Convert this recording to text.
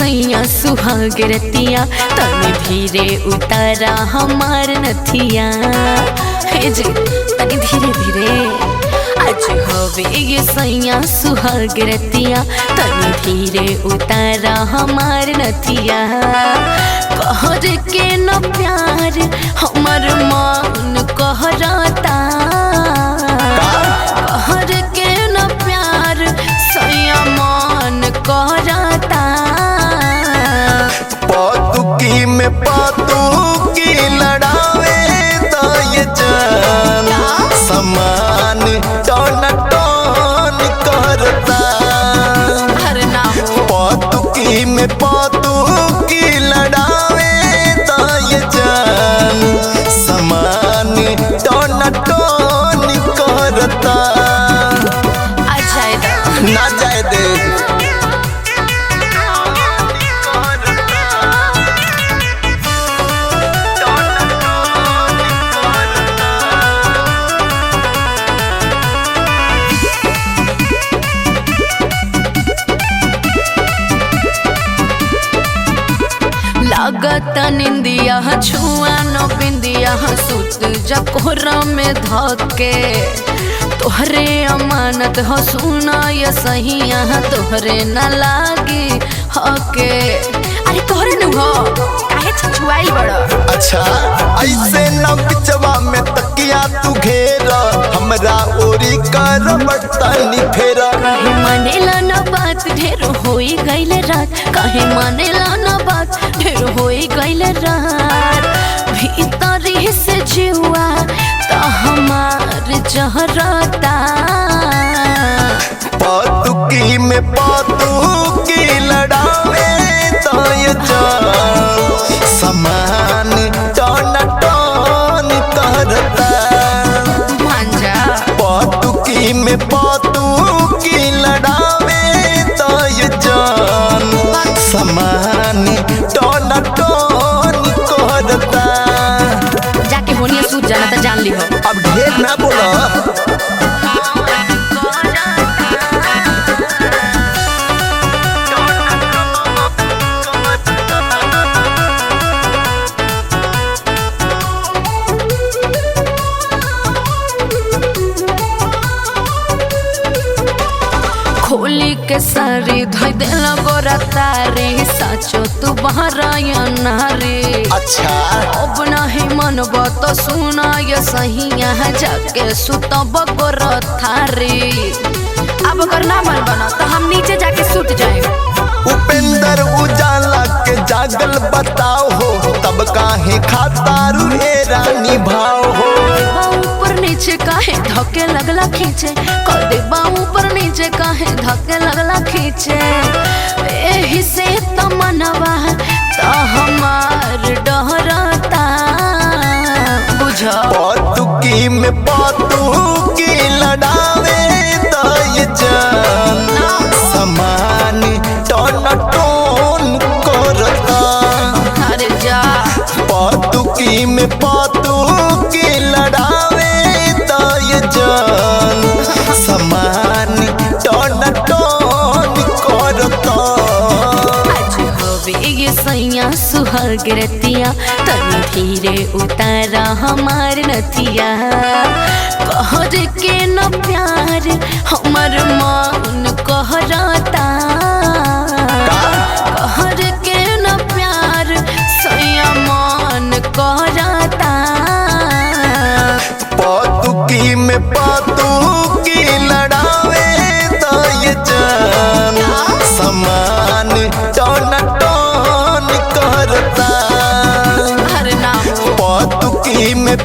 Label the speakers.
Speaker 1: सैया सुहाग रतिया तनी धीरे उतारा हमार नथिया। हे जी तनी धीरे धीरे आज हवे ये सैया सुहाग रतिया तनी धीरे उतारा हमार नथिया। कहर के न प्यार हमार मन कहरता, कहर के न प्यार सैया मन कहरता।
Speaker 2: पातुकी में पातुकी लड़ावे तो ये जान समान टन टन करता। पातुकी में पातुकी लड़ावे तो ये जान समान टन टन करता। ना जाए दे
Speaker 1: लागत निंदिया छुआ न बिंदिया सुत जकोरा में धके। तोहरे अमानत हो सुना ये सहिया तोहरे न लागी हके। अरे तोहरे न हो काहे छुआई बड़ा।
Speaker 2: अच्छा ऐसे न बिचवा में तकिया तू घेरा हमरा ओरी कर बर्तनी फेरा।
Speaker 1: काहे मानेला न बात ढेर होई गइल रात, काहे मानेला न बात ढेर होई गइल रात। भीतरी से जीवा त हमार जहरता।
Speaker 2: पातुकी में पातुकी लड़ावे तो ये जान समान टन टन करता। पातुकी में पातुकी लड़ावे तो ये जान समान टन टन करता।
Speaker 1: जाके होनिया सूझ जाना त जान ली हो।
Speaker 2: अब ढेर ना बोला।
Speaker 1: खोली के सारी धोई देला गोरा तारी साचो तू बहरा या नारी।
Speaker 2: अच्छा
Speaker 1: अब नहीं मनब तो सुना ये सहिया जाके सुतब गोरा थारी। अब अगर ना मन बना तो हम नीचे जाके सुत जाए।
Speaker 2: उपेंद्र उजाला के जागल बताओ हो तब काहे खातारू रे रानी भाव हो।
Speaker 1: ऊपर नीचे काहे धके लगला खींचे कर दे ऊपर नीचे काहे धके लगला खींचे। एही से तो मनवा तो हमार डहरता बुझा।
Speaker 2: पातुकी में पातुकी लड़ावे तो ये जान समान टन टन करता।
Speaker 1: अरे जा
Speaker 2: पातुकी में पातुकी लड़ावे तो ये जान समान टन टन करता।
Speaker 1: आज हवे ये सैया सुहाग रतिया तनी धीरे उतारा हमार नथिया। कहर के न प्यार हमार मन कहरता, कहर के न प्यार सैया मन कहरता।
Speaker 2: पातुकी में पातुकी लड़ावे तो ये जान समान टन टन करता।
Speaker 1: हर नाम
Speaker 2: पातुकी में